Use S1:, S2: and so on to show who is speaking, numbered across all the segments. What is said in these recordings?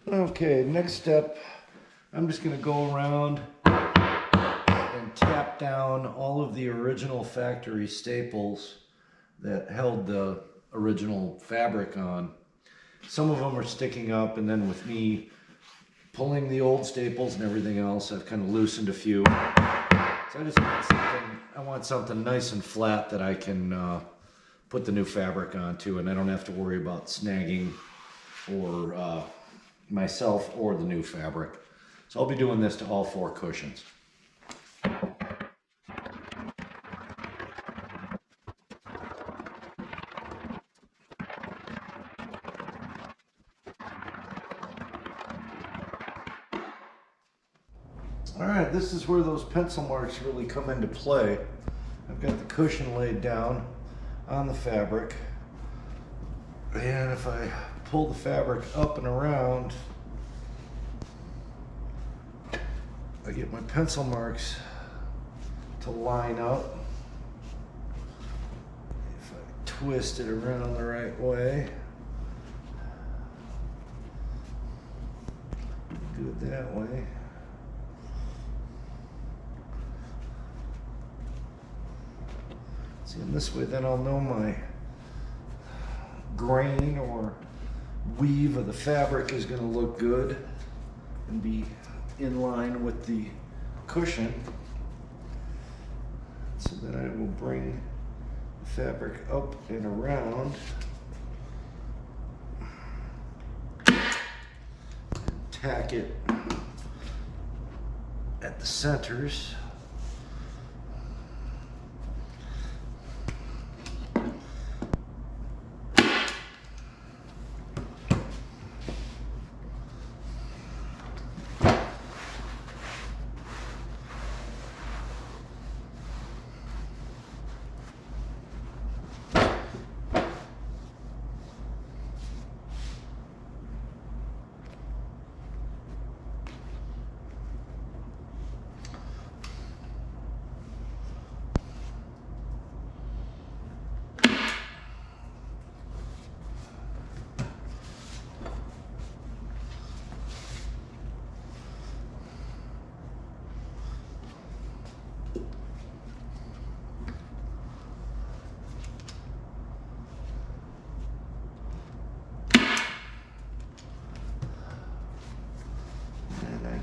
S1: Okay, next step, I'm just going to go around and tap down all of the original factory staples that held the original fabric on. Some of them are sticking up, and then with me pulling the old staples and everything else, I've kind of loosened a few. So I want something nice and flat that I can put the new fabric onto, and I don't have to worry about snagging or myself or the new fabric. So I'll be doing this to all 4 cushions. All right, this is where those pencil marks really come into play. I've got the cushion laid down on the fabric, and if I pull the fabric up and around, I get my pencil marks to line up. If I twist it around the right way, do it that way. See, in this way, then I'll know my grain or weave of the fabric is going to look good and be in line with the cushion. So then I will bring the fabric up and around and tack it at the centers.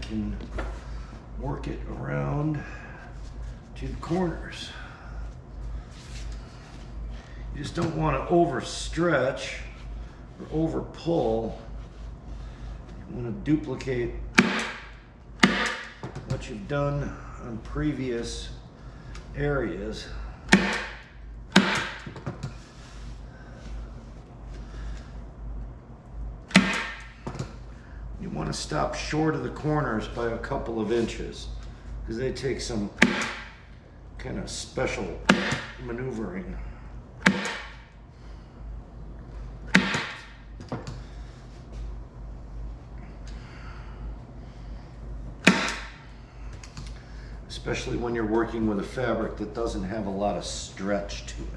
S1: Can work it around to the corners. You just don't want to overstretch or over pull. You want to duplicate what you've done on previous areas. You want to stop short of the corners by a couple of inches because they take some kind of special maneuvering. Especially when you're working with a fabric that doesn't have a lot of stretch to it.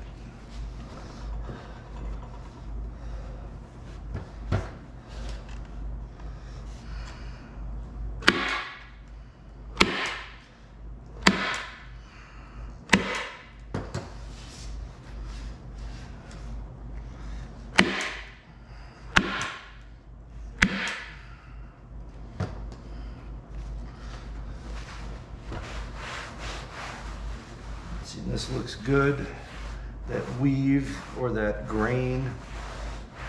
S1: See, this looks good. That weave or that grain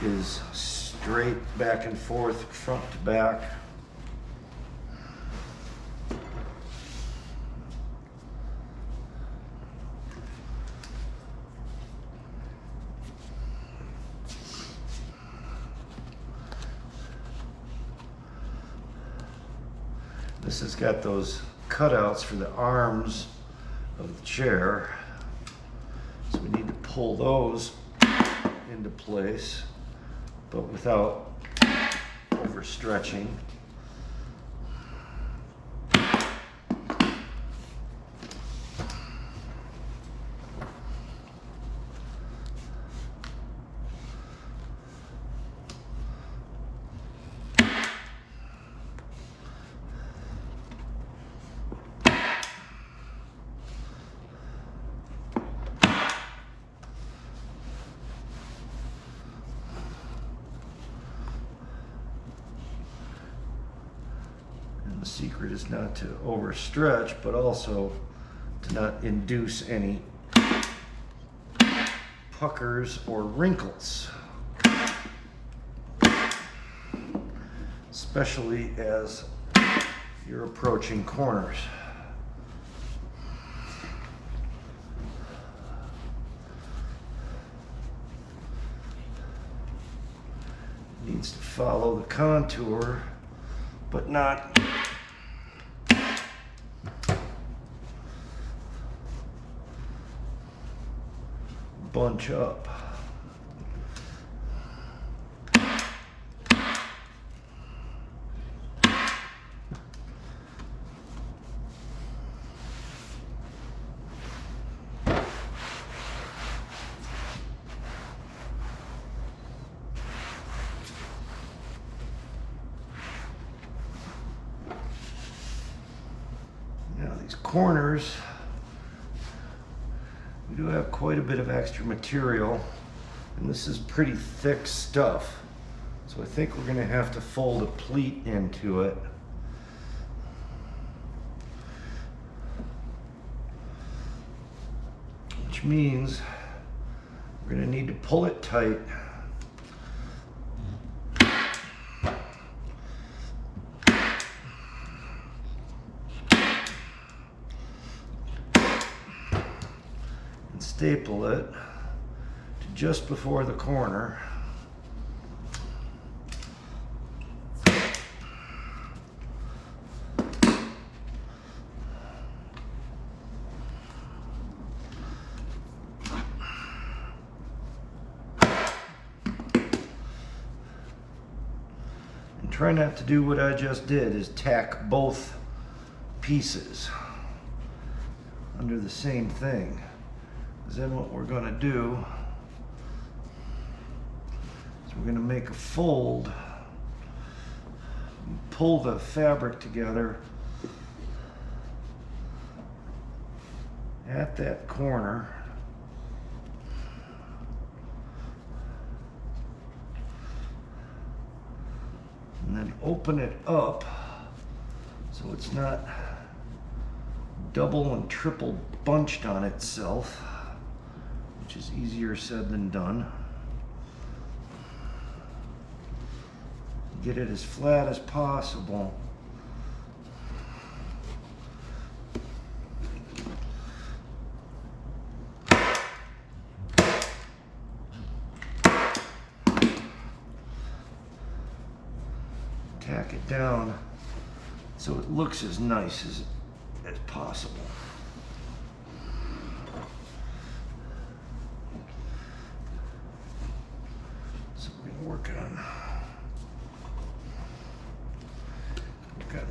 S1: is straight back and forth, front to back. This has got those cutouts for the arms of the chair, so we need to pull those into place, but without overstretching. secret is not to overstretch, but also to not induce any puckers or wrinkles, especially as you're approaching corners. It needs to follow the contour, but not bunch up. Now these corners, we do have quite a bit of extra material, and this is pretty thick stuff, so I think we're going to have to fold a pleat into it. Which means we're going to need to pull it tight. Staple it to just before the corner. And try not to do what I just did, is tack both pieces under the same thing. Then what we're going to do is we're going to make a fold, pull the fabric together at that corner, and then open it up so it's not double and triple bunched on itself, which is easier said than done. Get it as flat as possible. Tack it down so it looks as nice as possible. Work on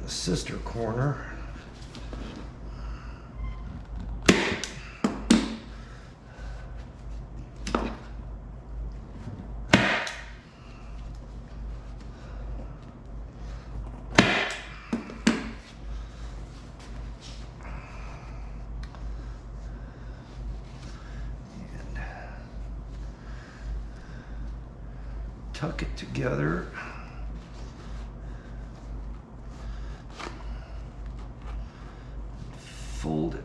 S1: the sister corner. Tuck it together. Fold it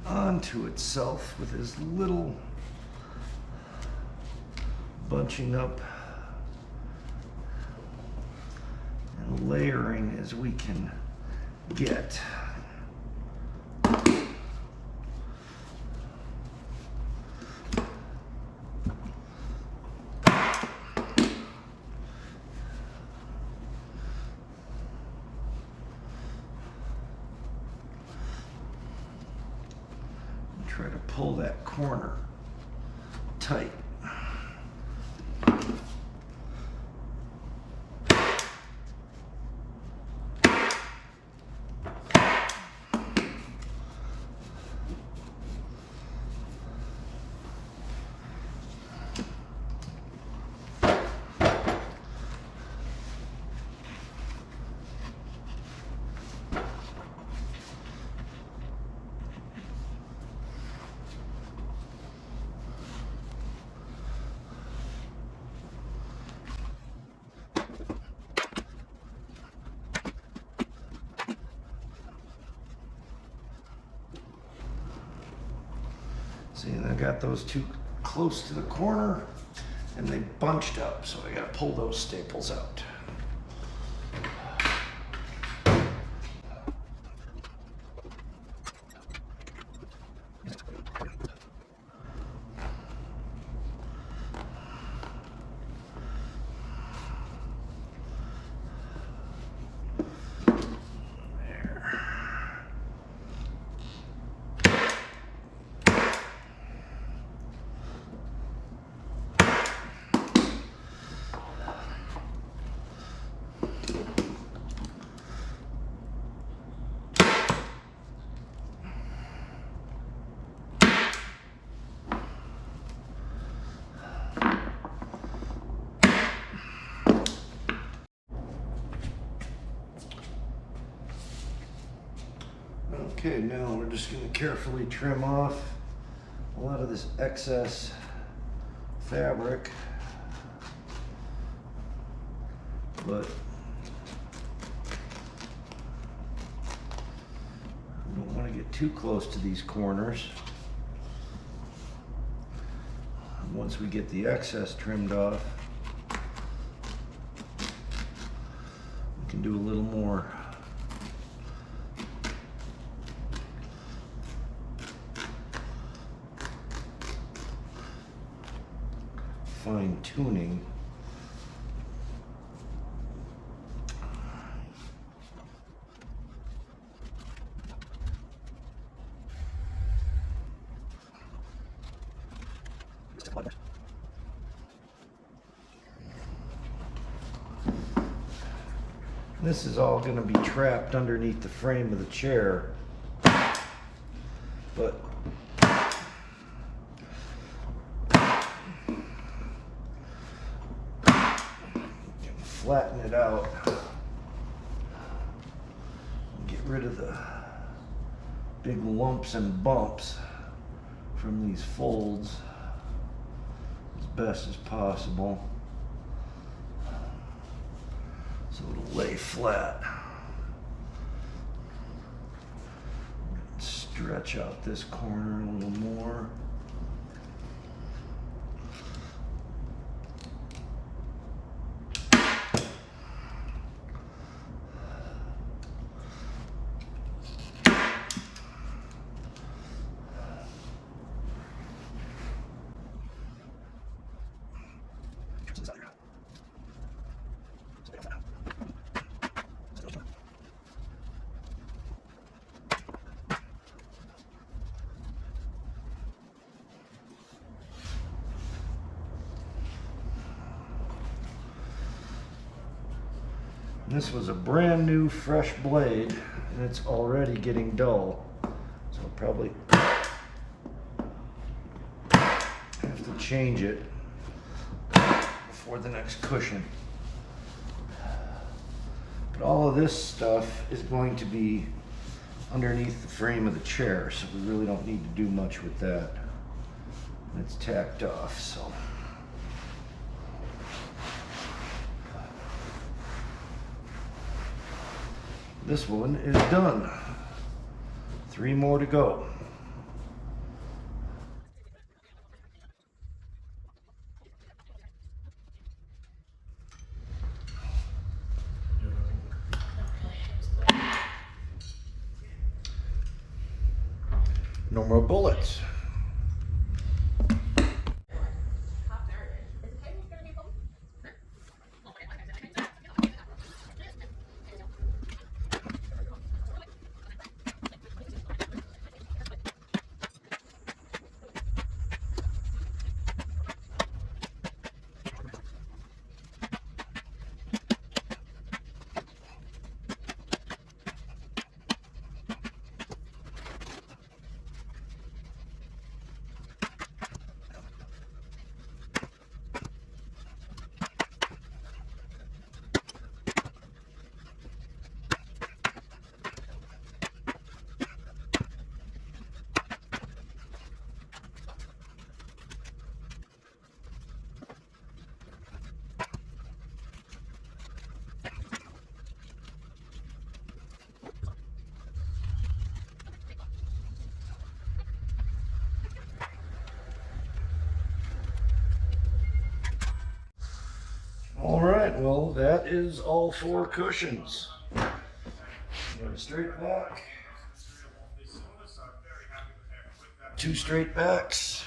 S1: onto itself with as little bunching up and layering as we can get. Try to pull that corner tight. See, and I got those two close to the corner and they bunched up, so I gotta pull those staples out. Okay, now we're just going to carefully trim off a lot of this excess fabric, but we don't want to get too close to these corners. And once we get the excess trimmed off, we can do a little more fine tuning. This is all going to be trapped underneath the frame of the chair, but flatten it out and get rid of the big lumps and bumps from these folds as best as possible so it'll lay flat. Stretch out this corner a little more. This was a brand new fresh blade and it's already getting dull, so I'll probably have to change it before the next cushion. But all of this stuff is going to be underneath the frame of the chair, so we really don't need to do much with that. It's tacked off, so. This one is done. 3 more to go. No more bullets. well, that is all 4 cushions. You have a straight back, 2 straight backs,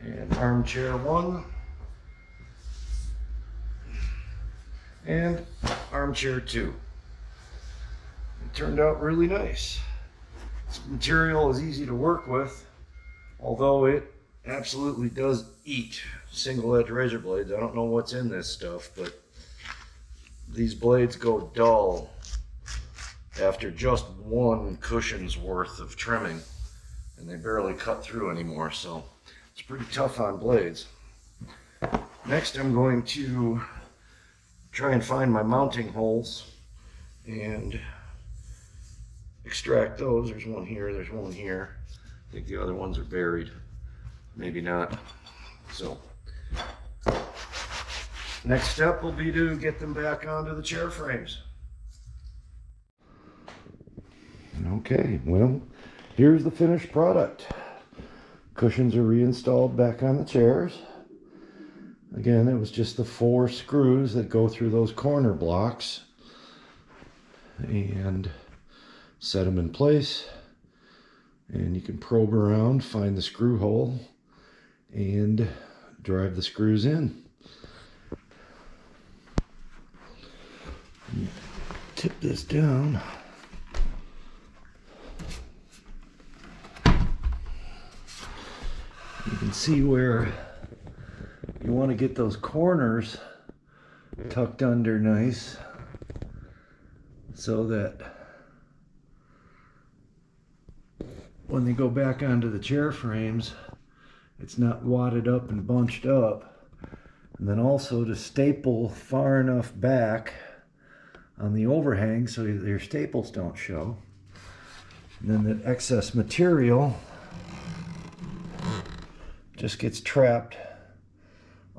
S1: and armchair 1, and armchair 2. It turned out really nice. This material is easy to work with, although it absolutely does eat single edge razor blades. I don't know what's in this stuff, but these blades go dull after just 1 cushion's worth of trimming, and they barely cut through anymore, so it's pretty tough on blades. Next, I'm going to try and find my mounting holes and extract those. There's one here, there's one here. I think the other ones are buried. Maybe not. So, next step will be to get them back onto the chair frames. Okay, well, here's the finished product. Cushions are reinstalled back on the chairs. Again, it was just the 4 screws that go through those corner blocks and set them in place. And you can probe around, find the screw hole, and drive the screws in. Tip this down. You can see where you want to get those corners tucked under nice so that when they go back onto the chair frames, it's not wadded up and bunched up. And then also to staple far enough back on the overhang so your staples don't show. And then that excess material just gets trapped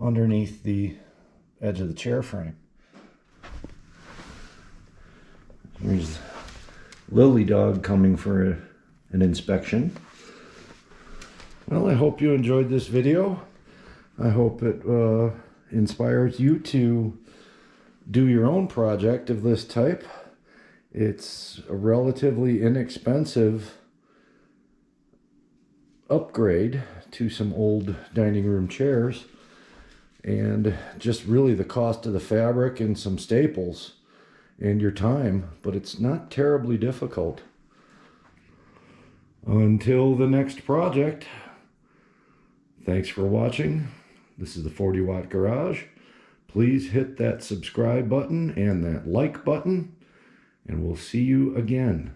S1: underneath the edge of the chair frame. Here's Lily Dog coming for an inspection. Well, I hope you enjoyed this video. I hope it inspires you to do your own project of this type. It's a relatively inexpensive upgrade to some old dining room chairs, and just really the cost of the fabric and some staples and your time, but it's not terribly difficult. Until the next project, thanks for watching. This is the 40 Watt Garage. Please hit that subscribe button and that like button, and we'll see you again.